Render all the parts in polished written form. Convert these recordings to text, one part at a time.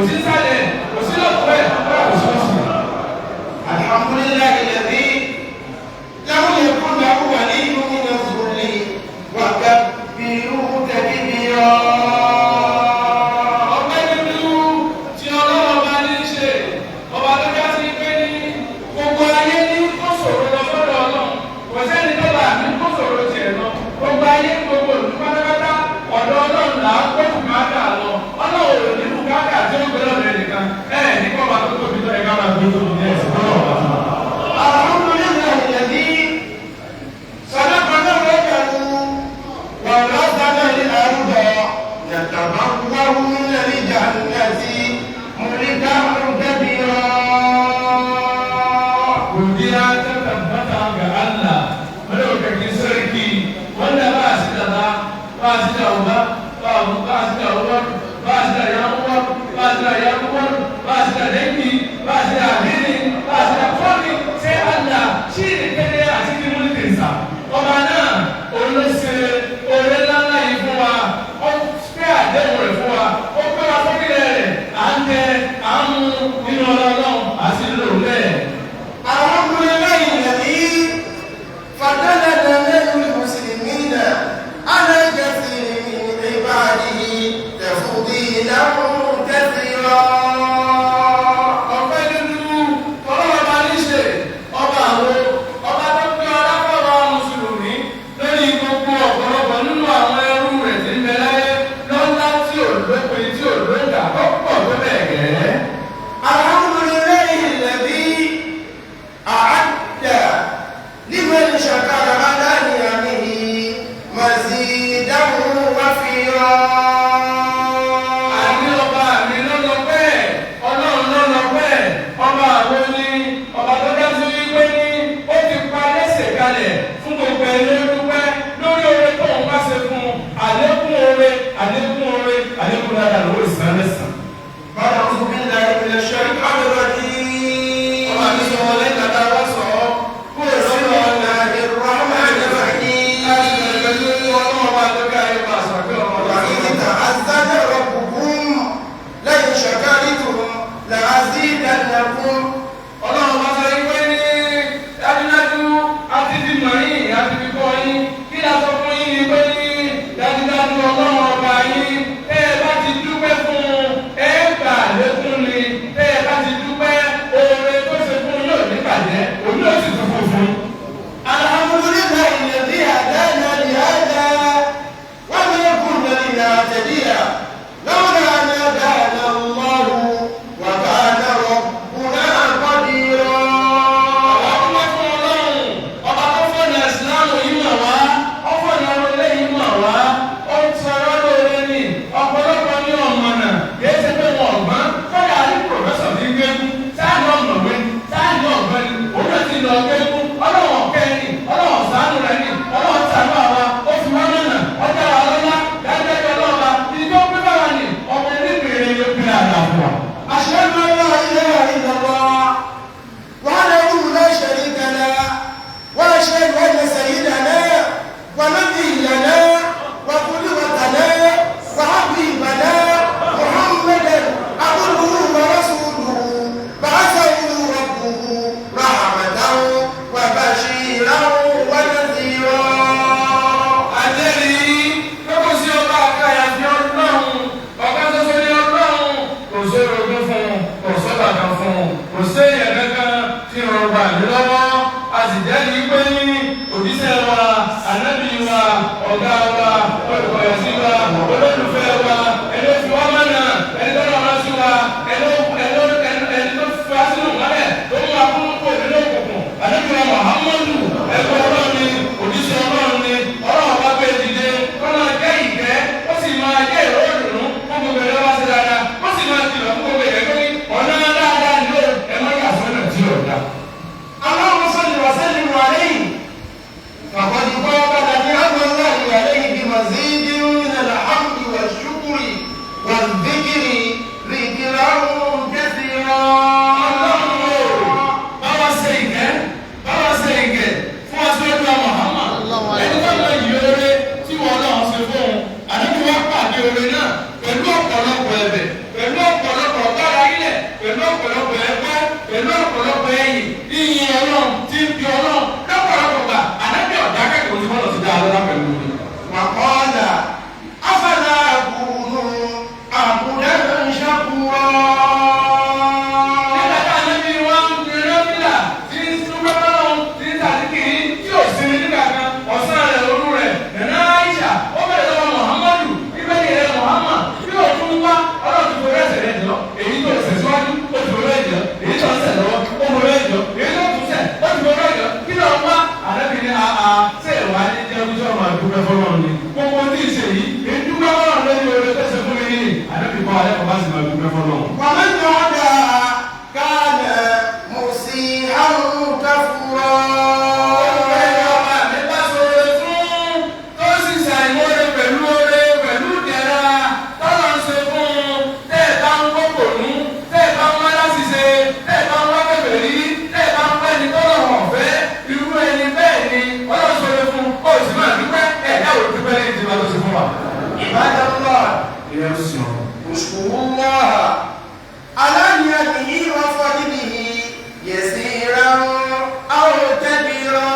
kò sí pẹ̀lú ọ̀pọ̀lọpọ̀ ẹgbẹ́ pẹ̀lú ọ̀pọ̀lọpọ̀ ẹ̀yìn ìyìn ọlọ́run tí ń bí ọlọ́run lọ́pọ̀lọpọ̀ gbà ànábì ọ̀dà kẹ́kọ̀ọ́ tí wọ́n lọ sí dáa lọ́la pẹ̀lú mi. wàkọ́ọ̀dà afẹ́lá àkùnú àkùnrin ṣàkùrọ̀. nígbà tá ànábì wọn ń gbé rẹ́bílà tí ń súnmọ́ lọ́run tí ń tàdíkìrí tí ò sinmi nígbà kan ọ̀sán rẹ̀ òru rẹ̀ nana Aisha ó bẹ̀rẹ̀ lọ́wọ́ Muhammadu ibẹ̀ yẹrẹ Muhammad bí o tún wá ọlọ́run ti forí ẹsẹ̀ rẹ̀ jọ èyí tó ṣẹ̀ síwájú ó ti forí ẹ̀jọ èyí tó ṣẹ̀ lọ́wọ́ ó forí ẹ̀jọ èyí tó tún ṣẹ̀ ó ti forí ẹ̀jọ kí ló wá àdébí ní àá ṣé ìwà ní jẹ́ ojú ọmọ àdúgbò fọlọ́run ni gbogbo tí ì ṣe yìí èyí dúpẹ́ fọlọ́run lórí oore tó ṣe fún mi nìyí àdébí kọ́ alẹ́ kọ́ bá sì máa dúpẹ́ fọlọ́run. wàmí ni wọ́n dà káàdà mùsí àrùn káfúrọ̀. عباد الله اشكروا الله على نعمه وفضله يسيرا او كبيرا.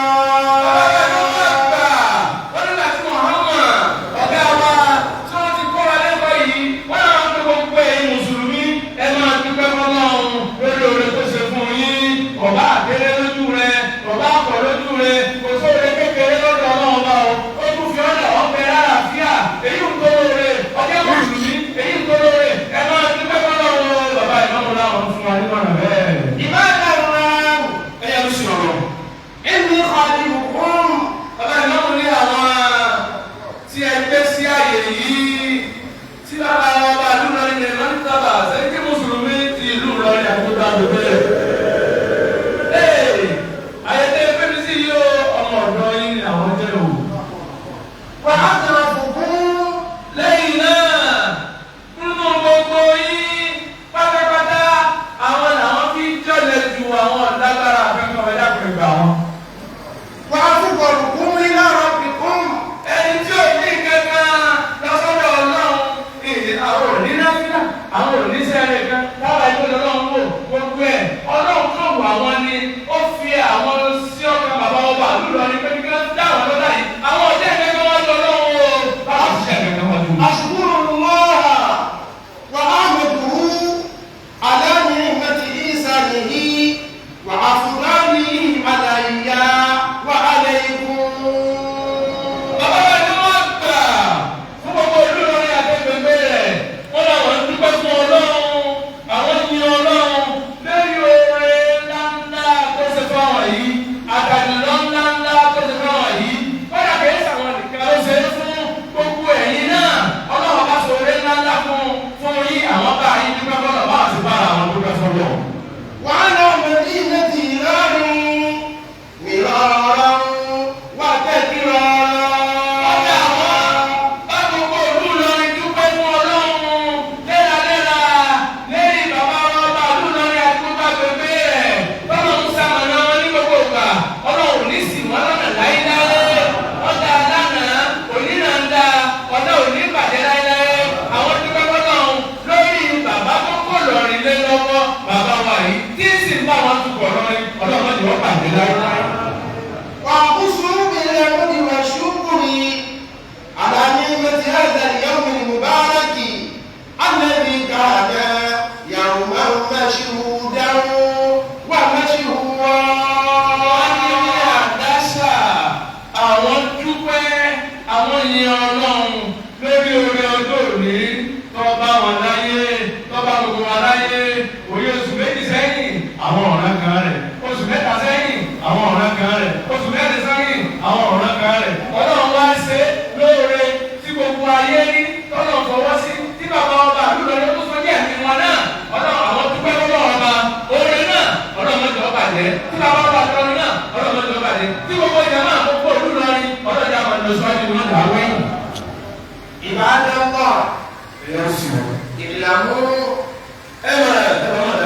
عباد الله اعلموا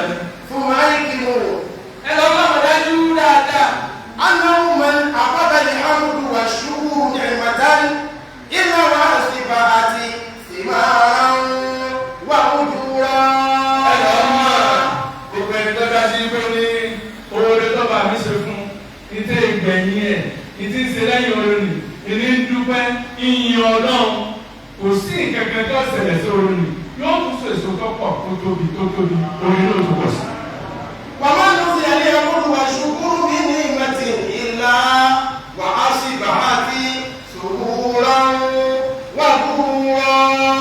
ثم أيقنوا أنه من أخذ الحمد والشكر نعمة إلا وأصبحت ثمارا وأجورا. dájú pé ní oore tó bá mi ṣe fún ìtẹ́ ìgbẹ̀yìn ẹ̀ ìtí ṣe lẹ́yìn oore nì ìní ń dúpẹ́ ìyìn Ọlọ́run kò sí ìkẹ̀kẹ́ tó ṣẹlẹ̀ sí oore nì yóò tún ṣe èso tó pọ̀ tó tóbi oore ló tó pọ̀ sí. wàmọ́ ló fi ẹ̀lẹ́ ọkùnrin wà ṣùgbọ́n mi ní ìmọ̀tì ìlà wà á sì bà á ti sòwúrọ̀ wà kúrọ̀.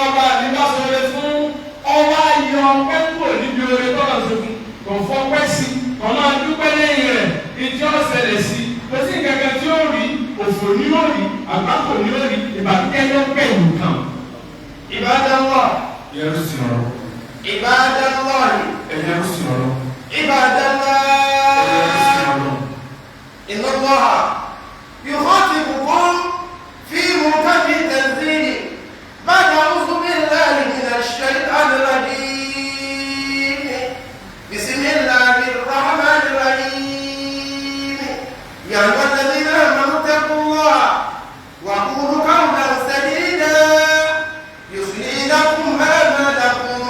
ọba mi bá sọ̀rọ̀ fún ọwọ́ ayọ̀ ọpẹ́ kúrò níbi oore tó bá ṣe fún kò fọpẹ́ sí ọmọ adúpẹ́ lẹ́yìn rẹ̀ ìdí ọ̀sẹ̀lẹ̀ sí kò sí kẹ̀kẹ́ tí ó rí òfò ní ó rí àgbákò ní ó rí ìbànújẹ́ ló pẹ̀lú kan. Ibadallah. Yẹ́rù sí ọ̀rọ̀. Ibadallah. Ẹ̀yẹ́rù sí ọ̀rọ̀. Ibadallah. Ẹ̀yẹ́rù sí ọ̀rọ̀. Inna Allah yukhatibukum fi muhkami tanzili ba'da a'udhu billahi minash shaytanir rajim. Bismillahir rahmanir rahim. Ya ayyuhalladhina amanu ittaqullaha wa qulu qawlan sadida. لكم أعمالكم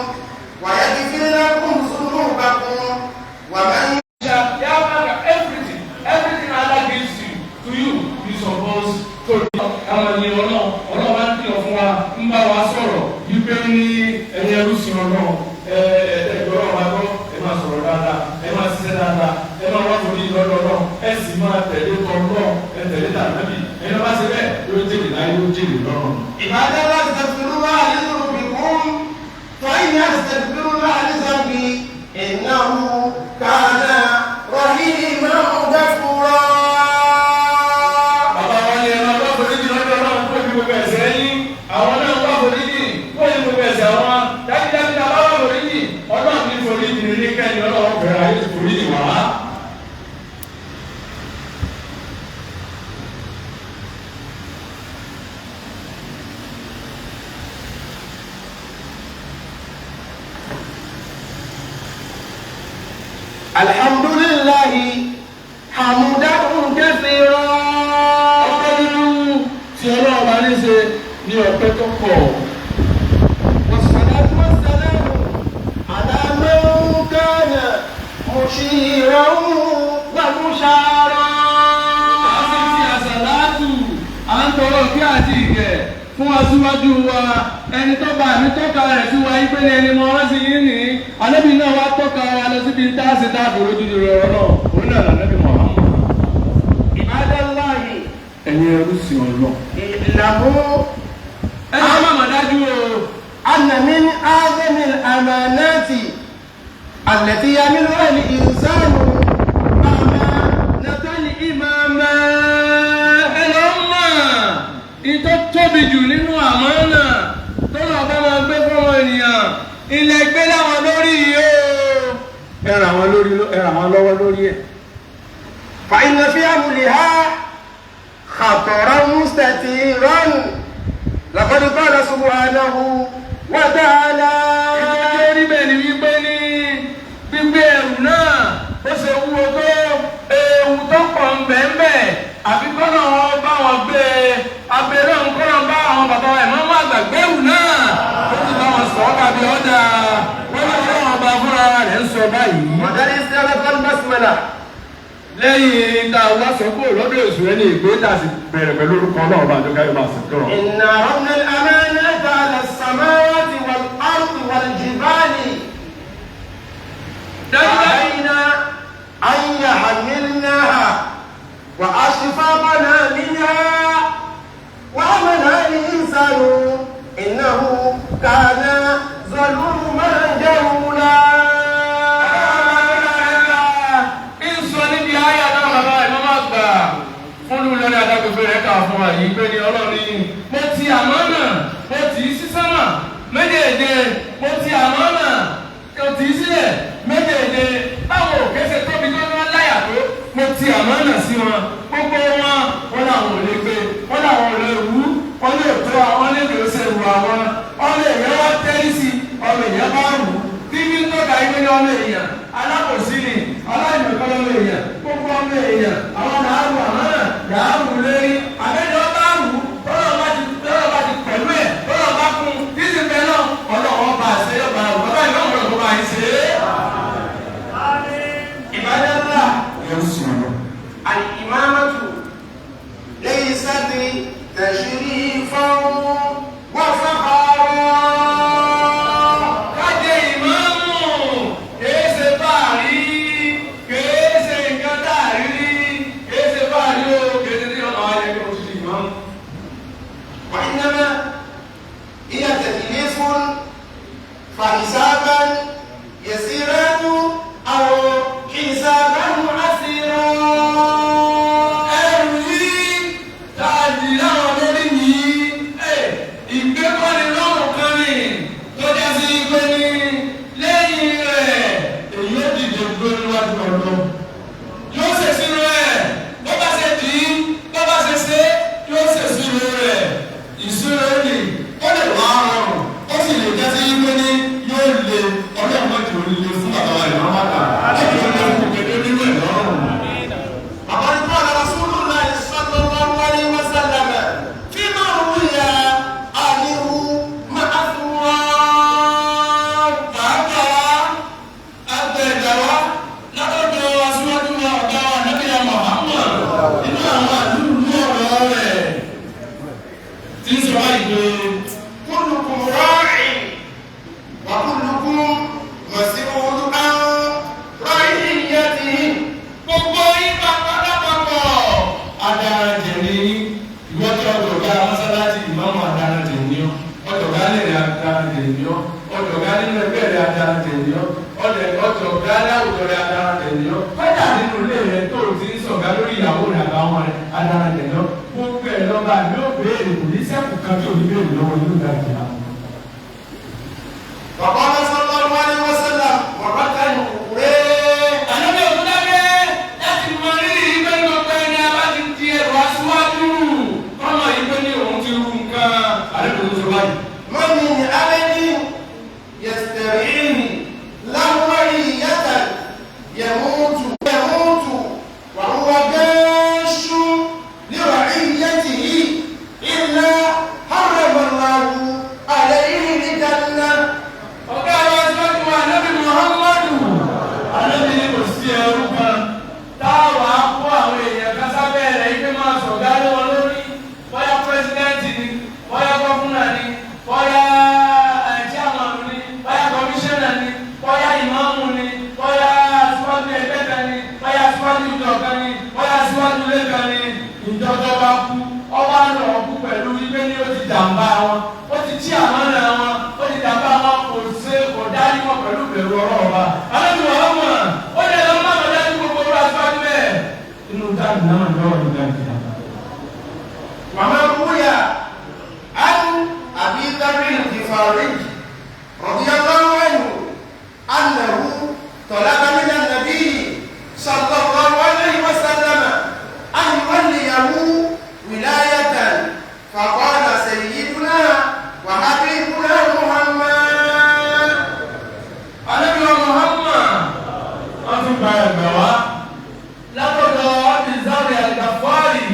ويغفر لكم ذنوبكم ومن everything Allah gives to you you supposed to àwọn ènìyàn ọlọ́wọ́ ń kìlọ̀ fún wa ń bá wa sọ̀rọ̀ wípé ní ẹ̀yẹ rúṣin ọlọ́run ẹ̀ẹ́dẹ̀gbọ́rọ̀ wa gbọ́ ẹ máa sọ̀rọ̀ dáadáa ẹ máa ṣiṣẹ́ dáadáa ẹ máa wá forí lọ́dọọdọ́ ẹ sì máa tẹ̀lé tọ́lọ́ ẹ tẹ̀lé tàbí ẹni bá ṣe bẹ́ẹ̀ yóò jèrè láyé yóò jèrè lọ́rùn. Ibadallah astaghfirullah lizunubikum fa in astaghfirullah lizunubi innahu kana rahiman ghafura. Bàbá wọn ni ẹran bá foríjì lọ́dọ̀ náà kó ibi gbogbo ẹ̀ṣẹ̀ yín àwọn náà bá foríjì kó ibi gbogbo ẹ̀ṣẹ̀ wọn dájúdájú náà bá wà foríjì ọlọ́run ní foríjì ní kẹ́ni ọlọ́run bẹ̀rẹ̀ ayé ti foríjì wá. Alhamdulillahi hamdan kathira. Ọpẹ́ nínú tí ọlọ́run bá ní ṣe ní ọpẹ́ tó pọ̀. Wassalatu wassalamu ala man kana mushiran wa mushara. Àṣìṣe àṣàlátù à ń tọrọ kí àti ìgẹ̀ fún aṣíwájú wa ẹni tó bá mi tọ́ka rẹ̀ sí wa yí pé ní ẹni mọ́ wọ́n sì yín ní Ànábì náà wá tọ́ka wa lọ síbi táàsì táàbù lójúdu rẹ̀ ọ̀rọ̀ òun náà Ànábì Muhammad. Ibadallahi ẹ̀yin ẹrú sí ọlọ́. ìlàmú ẹni tó máa dájú o. anna min a'zamil amanati allati yamiluha al-insanu Natali ìmàmà ẹlọ́mà ìtọ́ tóbi jù nínú àmánà tó lọ bá máa gbé fọ́mọ ènìyàn ilẹ̀ gbé láwọn lórí yìí o. ẹ ràn wọ́n lọ́wọ́ lórí ẹ̀. fa inna fi amliha khataran mustatiran laqad qala subhanahu wa ta'ala. ìtọ́jú orí bẹ́ẹ̀ ni wípé ní gbígbé ẹrù náà ó ṣe wúwo tó ewu tó pọ̀ ń bẹ̀ ń bẹ̀ àfi kọ́nà wọn bá wọn gbé abẹ́rẹ́ nkọ́nà bá àwọn bàbá ẹ̀ máa má gbàgbé ẹrù náà ó ti bá wọn sọ ọ́ kàbí ọ̀dà wọ́n ní ọlọ́run ọba fúnra rẹ̀ ń sọ báyìí. mọ̀dálí sẹ́lẹ̀ fún basmala. lẹ́yìn tá a wá sọ kúrò lọ́dọ̀ èṣù ẹni ìgbé tá a sì bẹ̀rẹ̀ pẹ̀lú orúkọ ọlọ́run bá àjọká yóò máa sọ̀tọ̀. inna aradna al-amanata ala as-samawati wal-ardi wal-jibali فأبينا أن يحملناها وأشفقنا منها وحملها الإنسان إنه كان ظلوما جهولا. lórí adágbègbè rẹ̀ kà fún wa yìí pé ní ọlọ́run yìí mo ti àmánà mo tì í sí sánmà méjèèjì mo ti àmánà mo tì í sílẹ̀ méjèèjì báwo òkè ṣe tóbi tó wọ́n láyà tó mo ti àmánà sí wọn gbogbo wọn làwọn ò lè gbé wọn làwọn ò lè wú wọn lè tó àwọn lè lè ṣe wù àwọn ọmọ èèyàn wá tẹ́lí sí ọmọ èèyàn bá wù tí bí ń tọ́ka ìwé ní ọmọ èèyàn alákòsí ni aláìmọ̀kọ́ ọmọ èèyàn gbogbo ọmọ èèyàn àwọn làárù àmánà làárù lérí àbẹ́jọ́ bá wù dúró níwájú ọ̀dọ́. Yóò ṣe sínú ẹ̀ bó bá ṣe dì í bó bá ṣe ṣe yóò ṣe sínú rẹ̀. Ìṣúná ni ó lè wá ọrùn ó sì lè jẹ́ sí pé ní yóò le ọlọ́run mọ́tò líle fún bàbá wa ìmọ̀ máta láti ó lè fún kéde nínú ẹ̀ lọ́rùn. وقد قال رسول الله صلى الله عليه وسلم فيما روي عنه مأثورا Pàápàá agbẹ̀dàwá látọ̀dọ̀ aṣíwájú wa ọ̀gá wa Nábìyà Muhammad nínú àwọn àdúgbò ọ̀rọ̀ rẹ̀ tí ń sọ báyìí pé كلكم راع وكلكم مسؤول عن رعيته gbogbo yín pátápátá adarajẹ̀ ní ìwọ́jọ́ ọ̀dọ̀gá mọ́sálásí ìmáàmù adarajẹ̀ ní ọ́ ọ̀dọ̀gá lẹ́rẹ̀ adarajẹ̀ ní ọ́ ọ̀dọ̀gá nínú ẹgbẹ́ rẹ̀ adarajẹ̀ ní ọ́ ọ̀dọ̀gá láwùjọ rẹ̀ adarajẹ̀ ní ọ́ kọ́jà nínú ilé rẹ̀ tó o ti ń sọ̀gá lórí ìyàwó rẹ̀ àbáwọn rẹ̀ adarajẹ̀ ní ọ́ gbogbo ẹ̀ lọ́ba mi ò béèrè kò ní sẹ́kù kan tí ò ní béèrè lọ́wọ́ inú ìgbà ìjà. وقال صلى الله عليه وسلم مرة أخرى Ànábì òkúdáké láti mọ rírì ìgbẹ́ gbogbo ẹni a bá ti di ẹ̀rọ aṣíwájú ọmọ ìgbẹ́ ní òun ti rú nǹkan àlejò tó ṣe báyìí. ما من أحد يسترعيه له رعية يموت وهو جاش لرعيته إلا حرم الله عليه الجنة. Ọ̀gá wa aṣíwájú wa Ànábì Muhammadu. Ànábì ní kò sí ẹrú kan táwa kó àwọn èèyàn kan sábẹ́ rẹ̀ ipe máa sọ̀gá lé wọn lórí bóyá pírẹsidẹ́ǹtì ni bóyá gọ́fúnà ni bóyá chairman ni bóyá kọmíṣánná ni bóyá ìmáàmù ni bóyá aṣíwájú ẹgbẹ́ kan ni bóyá aṣíwájú ìjọ kan ni bóyá aṣíwájú ilé kan ni ìjọba bá kú ọba lọ kú pẹ̀lú ipe ní ó ti jàǹbá wọn ó ti jí àmọ́nà wọn ó ti jàǹbá wọn kò dárí wọn pẹ̀lú ìbẹ̀rù ọlọ́ọ̀ba. Ànábì Muhammad ó lè lọ má lọ dájú gbogbo ọ̀rọ̀ aṣíwájú bẹ́ẹ̀ inú táàbù náà lọ́wọ́ nígbà ìjà. وما روي عن أبي ذر الغفاري رضي الله عنه أنه طلب من النبي صلى الله عليه وسلم أن يوليه ولاية فقال سيدنا وحبيبنا محمد. Ànábì Muhammad wọ́n tún gba ẹ̀gbẹ́ wá látọ̀dọ̀ Abu Dharr al-Ghifari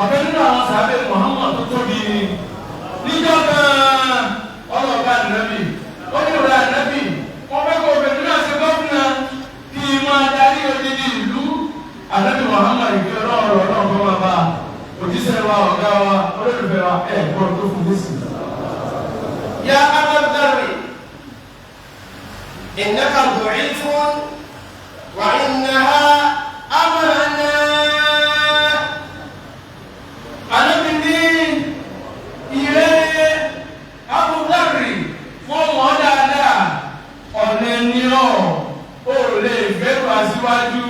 ọ̀kan nínú àwọn sàbẹ̀ Muhammad tó tóbi ni. Níjọ́ kan ọlọ́ọ̀gá ànábì ó ní ìwé ànábì wọ́n fẹ́ kó obìnrin náà ṣe gómìnà kí n máa darí odidi ìlú. Ànábì Muhammad ìgbé ọlọ́ọ̀rọ̀ náà kọ́ máa bá òjíṣẹ́ wa ọ̀gá wa olólùfẹ́ wa ẹ̀ gbọ́ tó fún mi sí. يا أبا الذر إنك ضعيف وإنها أمانة. Ànábì ní ìrẹ́ Abu Dharr fún ọmọ dáadáa ọ̀nà ni ọ̀ ó lè gbẹ́rù aṣíwájú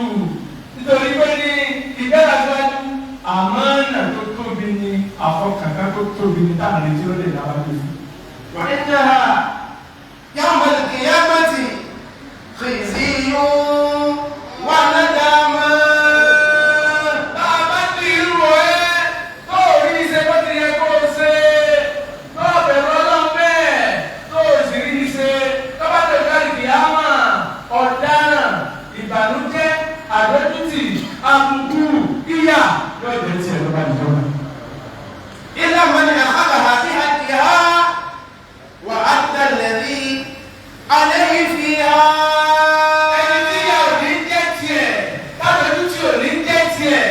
nítorí pé ní ìgbẹ́rù aṣíwájú àmánà tó tóbi ni àfọkànká tó tóbi ni táàrin tí ó lè dáwájú. وإنها يوم القيامة خزي وندامة. Bàbá ti rú ẹ tó rí iṣẹ́ bó ti yẹ kó o ṣe tó bẹ̀rù Ọlọ́run bẹ́ẹ̀ tó o sì rí iṣẹ́ tó bá tó ká ìkìyàmà ọ̀daràn ìbànújẹ́ àdójútì àbùkù ìyà yóò jẹ́ tiẹ̀ ló bá ìjọba. إلا من أخذها في حقها وأدى الذي عليه فيها. Ẹni tí ìyà ò ní jẹ́ tiẹ̀ tábẹ́dútì ò ní jẹ́ tiẹ̀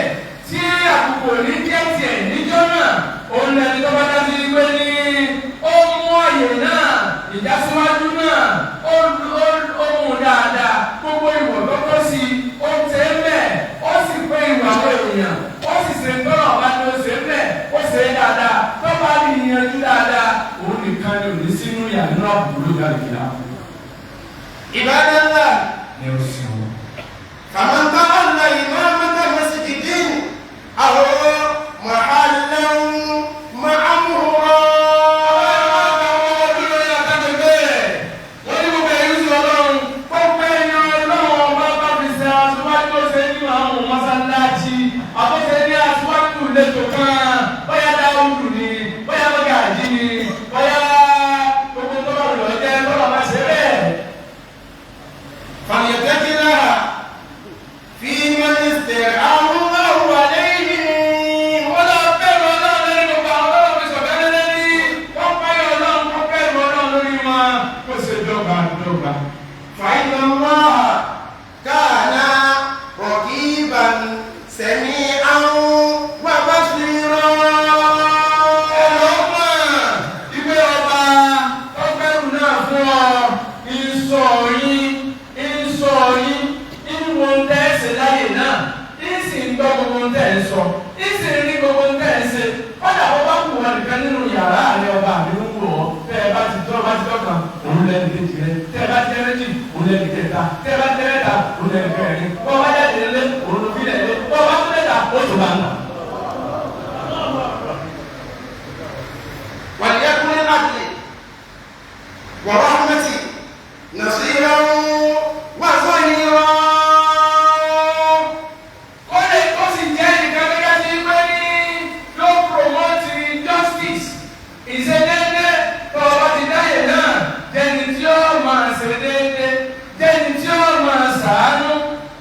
tí àbùkù ò ní jẹ́ tiẹ̀ níjọ́ náà òun lẹni tó bá dá sí pé ní ó mú àyè náà ìdásíwájú náà ó mú dáadáa gbogbo ìwọ̀ tó tó sí ó tẹ́ bẹ́ẹ̀ ó sì pé ìwà àwọn èèyàn ó sì ṣe tọ́nà ọba ní ó ṣe bẹ́ẹ̀ ó ṣe dáadáa tó bá ní ìyanjú dáadáa òun nìkan ni ò ní sínú ìyànú àbúrò lórí àgbìlá. عباد الله Ní o sì wọ́n. فمن تولى إمامة مسجد أو محلا معمورا Wọ́n ní gbogbo ẹ̀yìn sí Ọlọ́run, gbogbo ẹ̀yìn Ọlọ́run bá bá fi gbọ́ gbogbo ń tẹ̀ ń sọ ìsìn ní gbogbo ń tẹ̀ ń ṣe kọ́dà bó bá kù wọn nìkan nínú yàrá àlẹ́ ọba àbí ń wò ọ́ tẹ́ ẹ bá ti dọ́kan òun lẹ́nu kejì rẹ tẹ́ ẹ bá ti méjì òun lẹ́nu kẹta tẹ́ ẹ bá ti mẹ́ta òun lẹ́nu kẹrin bọ́ bá jáde lé òun ló fi lẹ̀ lé bọ́ bá tún mẹ́ta ó tó bá ń nà. وليكن العدل ورحمتي نصيرا وظهيرا. Ó sì jẹ́ nǹkan gẹ́gẹ́ bí pé ní ló promote justice ìṣedéédé tó o bá ti dáyè náà jẹ́ni tí ó máa ṣe déédé jẹ́ni tí ó máa ṣàánú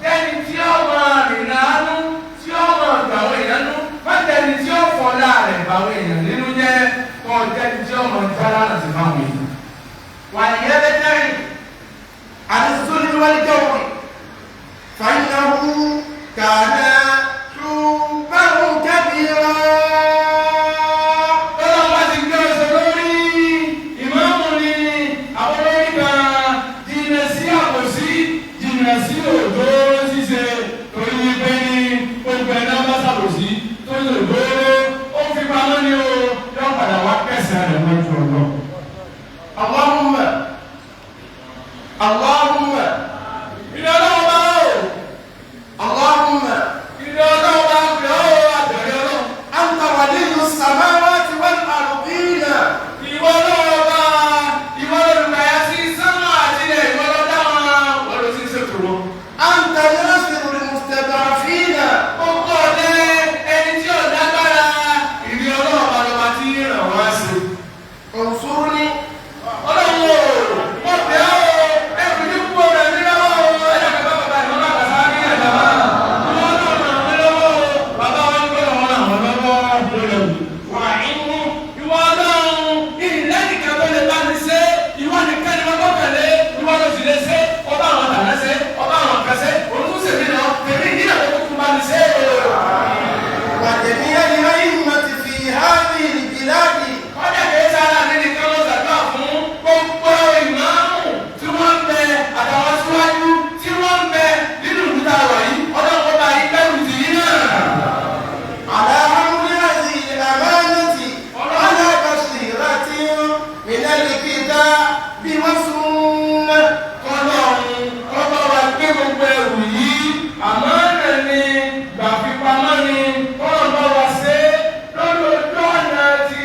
jẹ́ni tí ó máa rìnà ánú tí ó máa gbàwé èèyàn nú má jẹ́ni tí ó fọlá rẹ̀ gbàwé èèyàn nínú jẹ́ kó jẹ́ni tí ó máa jára láti máa wí. وليبتعد عن الظلم والجور فإنه كان حوبه كبيرا. Ọlọ́pàá ti gbé ọ̀sẹ̀ lórí ìmáàmù ni àwọn olórí kan jìnnà sí àbòsí jìnnà sí òjò ṣíṣe torí wípé ní gbogbo ẹ̀dá bá ṣàbòsí tó ń lò lóró ó fi pamọ́ ní o yóò padà wá kẹsàn-án rẹ̀ lọ́jọ́ ọ̀dọ́. اللهم ìdí ọlọ́wọ́ bá o. اللهم ìdí ọlọ́wọ́ bá o pè ó àbẹ̀rẹ̀ ọlọ́wọ́. أنت ولي السماوات والأرضين. ìwọ ọlọ́wọ́ bá ìwọ olùkàyà sí sánmà àti ilẹ̀ ìwọ lọ́dá wọn wọ́n ló ti ń ṣètò wọn. أنت ناصر المستضعفين. Gbogbo ọ̀dẹ ẹni tí ò lágbára ìdí ọlọ́wọ́ bá lọ́ba tí ń ràn wá sí. انصرني. Ọlọ́run o, mo bẹ̀ ọ́ o, ẹ̀rù ní kúkú rẹ̀ mí lọ́wọ́ o, ẹ̀dá kẹfà bàbá ìwọ́n bá bàbá rí ẹ̀dá wá. Ìwọ náà ràn mí lọ́wọ́ o, bàbá wa ní gbọ́dọ̀ wọn ràn wọ́n lọ́wọ́ lórí ẹ̀wù. Wà á mú ìwọ ọlọ́run ìlẹ́nìkan tó lè bá mi ṣe, ìwọ nìkan ni wọ́n gbọ́kànlé, ìwọ ló sì lè ṣe, ọba àwọn tàná ṣe, ọba àwọn kan ṣe, òun tún ṣèmí lọ, tèmi ìdílé tó kúkú bá mi ṣe o. وجميع الأئمة في هذه البلاد. Ọjà kìí sára ní nìkan ló ṣàdúrà fún gbogbo ìmáàmù tí wọ́n ń bẹ àtàwọn síwájú tí wọ́n ń bẹ nínú ìlú tá a wà yìí ọlọ́run bá yí kẹ́rù sí yín náà. على حمل هذه الأمانة على بصيرة من الكتاب والسنة. Ọlọ́run ọba wa gbé gbogbo ẹrù yìí àmánà ni gbàfipamọ́ ni ọlọ́run bá wa ṣe lórí ojú ọ̀nà ti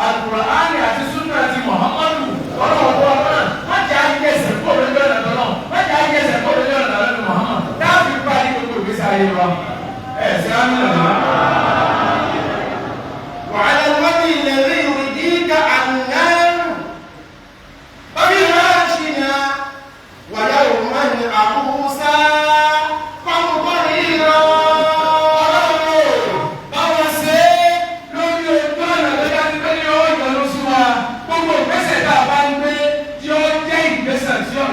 Al-Qur'ani àti Sunna ti Muhammadu ọlọ́run bọ́ náà má jẹ́ àyẹ̀sẹ̀ kó lójú ọ̀nà lọ́nà má jẹ́ àyẹ̀sẹ̀ kó lójú ọ̀nà lọ́nà Muhammad dáàbì parí gbogbo ìgbésí ayé wa ẹ̀ ṣe á nílò náà. وعلى الوجه الذي يرضيك عنا بفراشنا ويوما عبوسا قمطريرا. Báwo ṣe lórí ojú ọ̀nà tó yá sí pé ní ó yọ̀nù sí wa gbogbo ìgbésẹ̀ tá a bá ń gbé tí ó jẹ́ ìgbésẹ̀ tí ó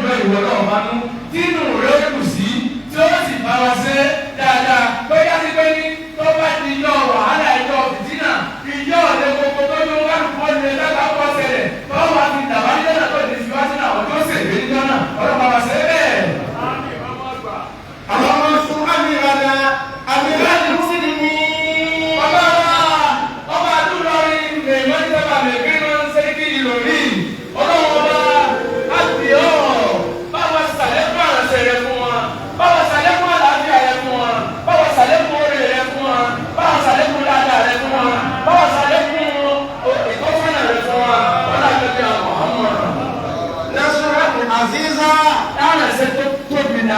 yọ ìwọ náà bá nú tínú rẹ̀ ó kù sí tí ó sì bá wa ṣe dáadáa tó yá sí pé ní tó bá ti yọ wàhálà ẹjọ́ fìtínà ìyọ́ ọ̀dẹ gbogbo tó yọ kálukú ọ̀dẹ dáta pọ̀ ṣẹlẹ̀ tó wà fi dàbá níjọ́ náà tó lè fi wá sínú àwọn tó ṣègbè níjọ́ náà ọlọ́pàá wa ṣe bẹ́ẹ̀. اللهم انصر أميرنا أمير المسلمين. ọba àdúrọ̀rin lè mọ́ ní sábà mẹ́gbẹ́ náà ń ṣe kí ìròrí ọlọ́wọ́ bá àti ọ̀ báwa ṣàlékún àrẹsẹ̀ rẹ fún wa báwa ṣàlékún àlàáfíà rẹ fún wa báwa ṣàlékún orí rẹ fún wa báwa ṣàlékún dáadáa rẹ fún wa báwa ṣàlékún ìtọ́sọ́nà rẹ fún wa ọlá ìjọba àwọn ọmọ نصرا عزيزا. dáhùn ẹsẹ̀ tó tóbi ní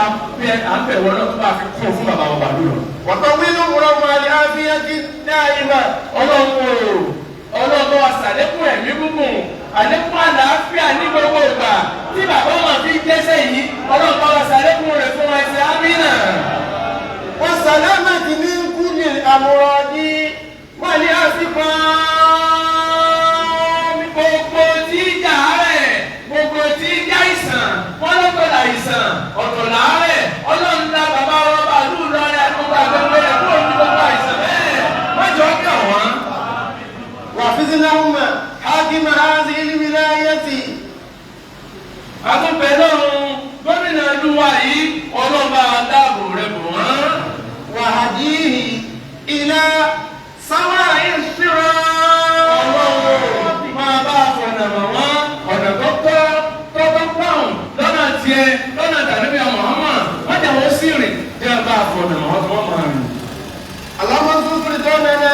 àbẹ̀wò náà tó bá fi kún fún bàbá wọn bàdúrà. وطول عمره والعافية دائما. ọlọ́run wa ṣàlékún ẹ̀mí gígùn àlékún àlàáfíà ní gbogbo ìgbà tí bàbá wọn fi jẹ́sẹ̀ yìí ọlọ́run wa ṣàlékún rẹ̀ fún ẹsẹ̀ amínà. والسلامة من كل الأمراض والأسقام. gbogbo tí ìjà rẹ̀ gbogbo tí ìjà ìsàn wọn lọ́tọ̀ làìsàn ọ̀tọ̀ làárẹ̀ ọlọ́run la bàbá wọn bàálù lọ́rẹ̀ àgbègbè àgbègbè rẹ̀ kúrò ní gbogbo àìsàn bẹ́ẹ̀ mọ́jọ́ kà wọ́n. واحفظ لهم حاكم هذه الولاية. àtúnbẹ̀ náà gómìnà ìlú wa yìí ọlọ́ba dáàbò rẹ̀ bò wọ́n. wà إلى سواء الصراط. ọlọ́run máa bá fọ̀nà mọ̀ wọ́n ọ̀nà tó tọ́ tọ́tọ́ pọ́ùn lọ́nà tiẹ̀ lọ́nà tàbí Muhammad wọ́n jà wọ́n sí rìn jẹ́ bá fọ̀nà mọ̀ wọ́n tó wọ́n máa rìn. اللهم سلطاننا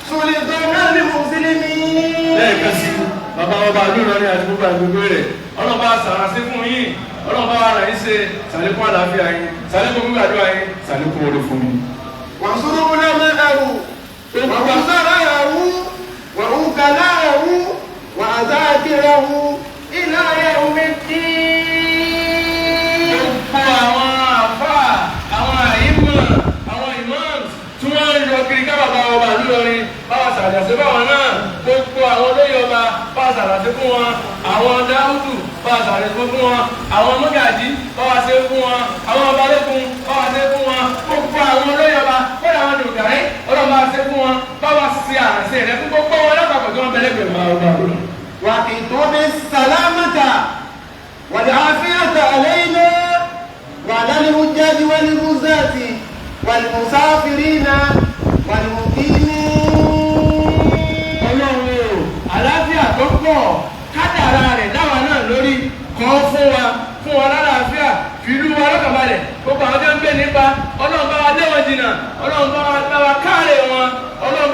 سلطانا للمسلمين. lẹ́ẹ̀kan sí bàbá ọba àdúrà àti gbogbo àgbègbè rẹ̀ ọlọ́ba sàrà sí fún yín ọlọ́ba ara yín ṣe sàlékún àlàáfíà yín sàlékún gbígbàdúrà yín sàlékún orí fún yín. وانصروا علماءه ووزراءه ووكلاءه وعذاكره إلى يوم الدين. gbogbo àwọn àfáà àwọn àyímọ̀ àwọn imams tí wọ́n ń lọ kiri ká bàbá ọba ńlọrin báwa ṣàdásí báwọn náà gbogbo àwọn olóyè ọba báwa ṣàdásí fún wọn àwọn dáúdù báwa ṣàdásí fún wọn àwọn mọ́gàjí báwa ṣe fún wọn àwọn balógun báwa ṣe fún wọn gbogbo àwọn olóyè ọba kódà àwọn dògàrí ọlọ́ba ṣe fún wọn báwa ṣe àràṣe rẹ fún gbogbo wọn lápapọ̀ tí wọ́n bẹ̀rẹ̀ pẹ̀lú ọba ọdún. وقتم السلامة والعافية علينا وعلى الحجاج والغزاة والمسافرين والمقيمين. ọlọ́run àlàáfíà tó pọ̀ kádàrá rẹ̀ dáwà náà lórí kan fún wa lálàáfíà fìlú wa lọ́kànbalẹ̀ gbogbo àwọn tó ń gbé nípa ọlọ́run bá wa lé wọn jìnnà ọlọ́run bá wa káàlẹ̀ wọn ọlọ́run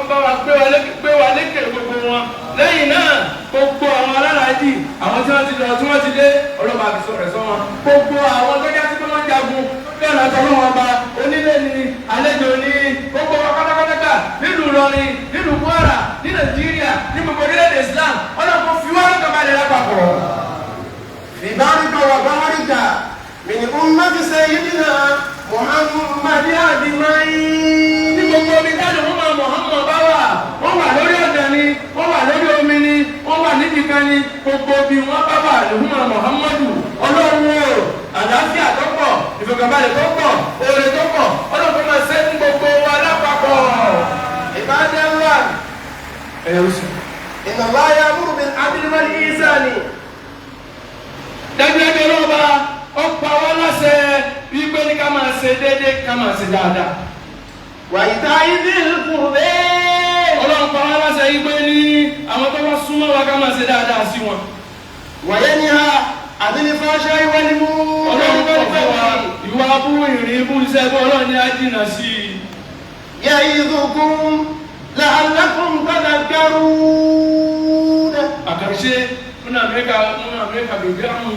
bá wa gbé wa lékè gbogbo wọn lẹ́yìn náà gbogbo àwọn alálàájì àwọn tí wọ́n ti lọ tí wọ́n ti dé ọlọ́run bá fi sọ̀rọ̀ sọ wọn gbogbo àwọn tó já sí pé wọ́n jagun bẹ́ẹ̀ náà tọ́lọ́ wọn bá onílé ni àlejò ni gbogbo wa pátápátá nílùú Ìlọrin nílùú Kwara ní Nàìjíríà ní gbogbo orílẹ̀-èdè Islam ọlọ́run fi wá lọ́kànbalẹ̀ lápapọ̀. في بارك وبارك من أمة سيدنا محمد أجمعين. ní gbogbo omi dájú wọn máa Muhammad bá wà wọn wà lórí ọ̀dà ni wọn wà lórí omi ni wọn wà níbi kan ni gbogbo bí wọn bá wà lóhùn máa Muhammadu ọlọ́run o àlàáfíà tó pọ̀ ìfọ̀kànbalẹ̀ tó pọ̀ oore tó pọ̀ ọlọ́run máa ṣe fún gbogbo wa lápapọ̀. عباد الله إن الله يأمر بالعدل والإحسان. dájúdájú ọlọ́ba ó pa wá láṣẹ wípé ní ká máa ṣe déédéé ká máa ṣe dáadáa. وإيتاء ذي القربى. ọlọ́run pa wá láṣẹ wípé ní àwọn tó bá súnmọ́ wa ká máa ṣe dáadáa sí wọn. وينهى عن الفحشاء والمنكر ọlọ́run kọ́ fẹ́ wa ìwà abúrú ìrìn ibú iṣẹ́ ẹgbẹ́ ọlọ́run ni á jìnnà sí i. يعظكم لعلكم تذكرون. a ƙarshe muna meka mu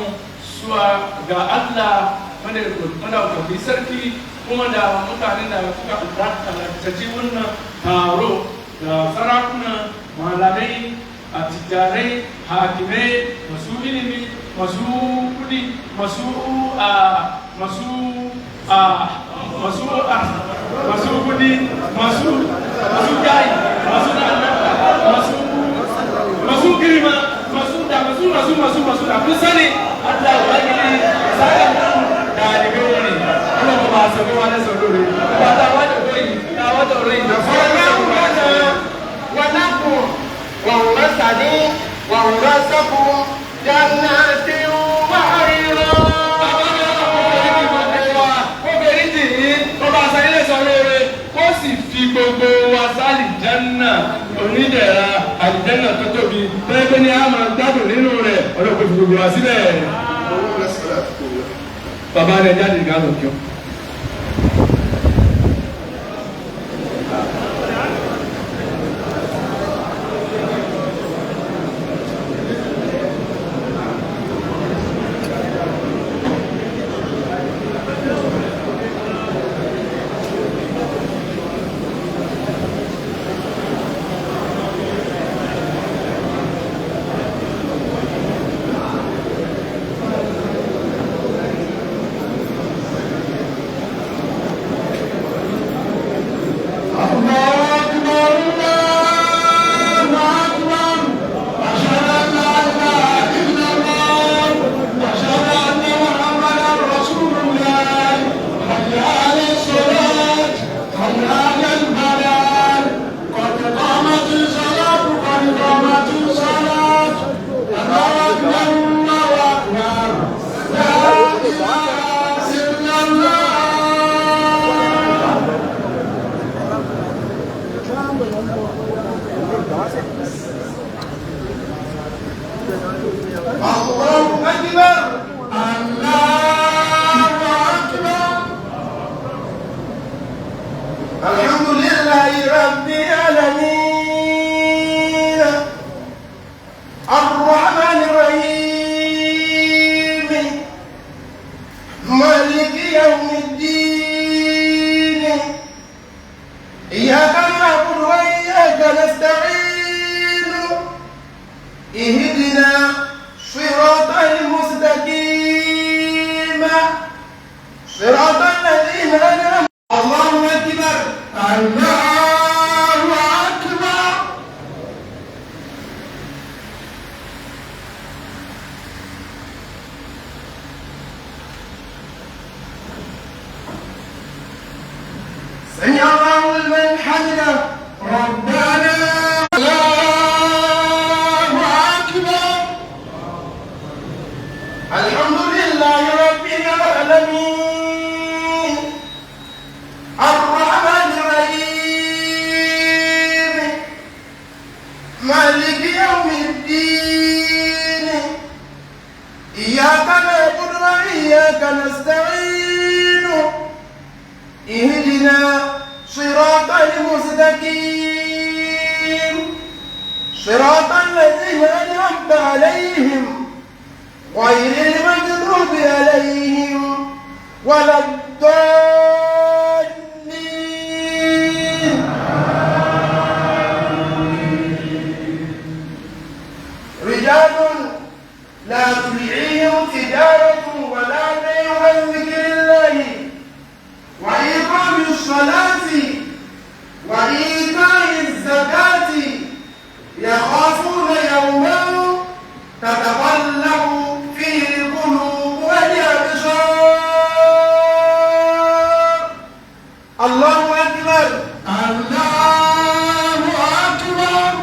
zuwa ga Allah wanda kwafi sarki kuma da mutanen da suka halarci wannan taro da sarakuna malamai a tijarai hakimai masu ilimi masu kudi masu kudi masu jayi masu girma masu da kun sani Allah ya gini sai da dalibai ne Allah ba sa ko wani saurare ba ta wata koyi ta wata rai da ونقوا وورثني وورثكم جنات وحريرا. gbogbo wa sálì jẹ́nà onídẹ̀ra àlìjẹ́nà tó tóbi pẹ́ẹ́pẹ́ ní a máa gbádùn nínú rẹ̀ ọlọ́pẹ́ fi gbogbo wa sílẹ̀. bàbá rẹ̀ jáde ká lọ kí ọ. صراط الذين أنعمت الله أكبر الله أكبر سمع الله لمن حمده ربنا الله أكبر الحمد لله رب العالمين الرحمن الرحيم مالك يوم الدين إياك نعبد وإياك نستعين اهدنا صراط المستقيم صراط الذين أنعمت عليهم غير المغضوب عليهم ولا الضالين رجال لا تلهيهم تجارة ولا بيع عن ذكر الله وإقام الصلاة وإيتاء الزكاة يخافون يوما تتقلب فيه القلوب والأبصار الله أكبر الله أكبر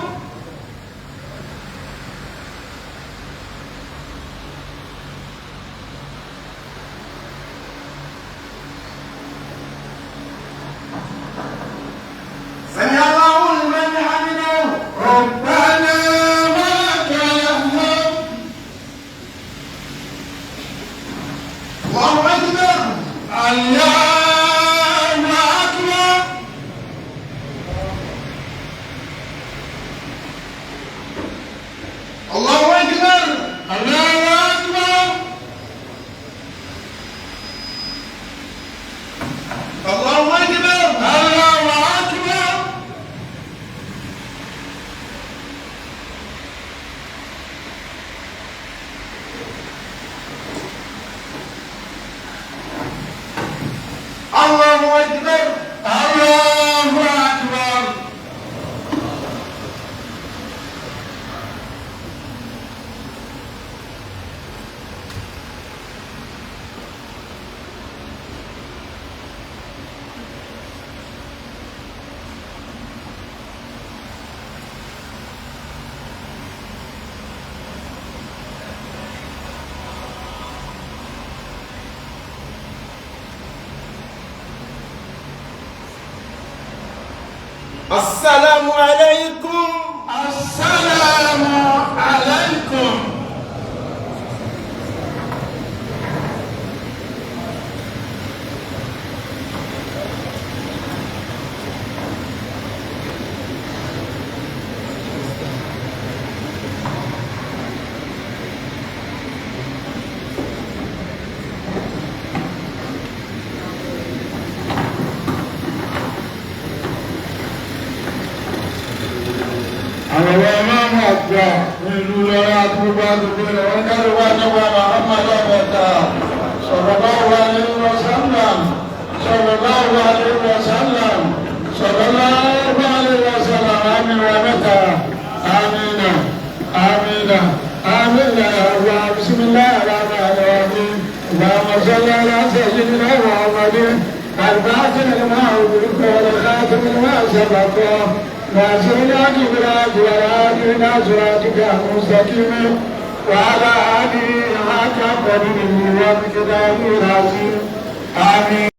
سمع الله لمن حمده ربنا ولك الحمد الله أكبر الله أكبر الله أكبر الله أكبر الله أكبر الله أكبر الله أكبر الله أكبر السلام عليكم السلام عليكم àwọn ọmọ àgbà ìlú lọ́rọ̀ àtúgbà àtúgbò rẹ̀ wọ́n kárùwà níwà Muhammad ọ̀bẹ̀ta sallallahu alaihi wasallam sallallahu alaihi wasallam sallallahu alaihi wasallam àmì wà mẹ́ta àmìnà àmìnà àmìnà wà bismillahir rahmanir rahim Allahumma salli ala sayyidina Muhammadin al-fatih lima ughliqa wal khatim lima sabaqa ناصرنا كبرات وآلنا صراطك المستقيم وعلى آله حق قدره ومقداره العظيم آمين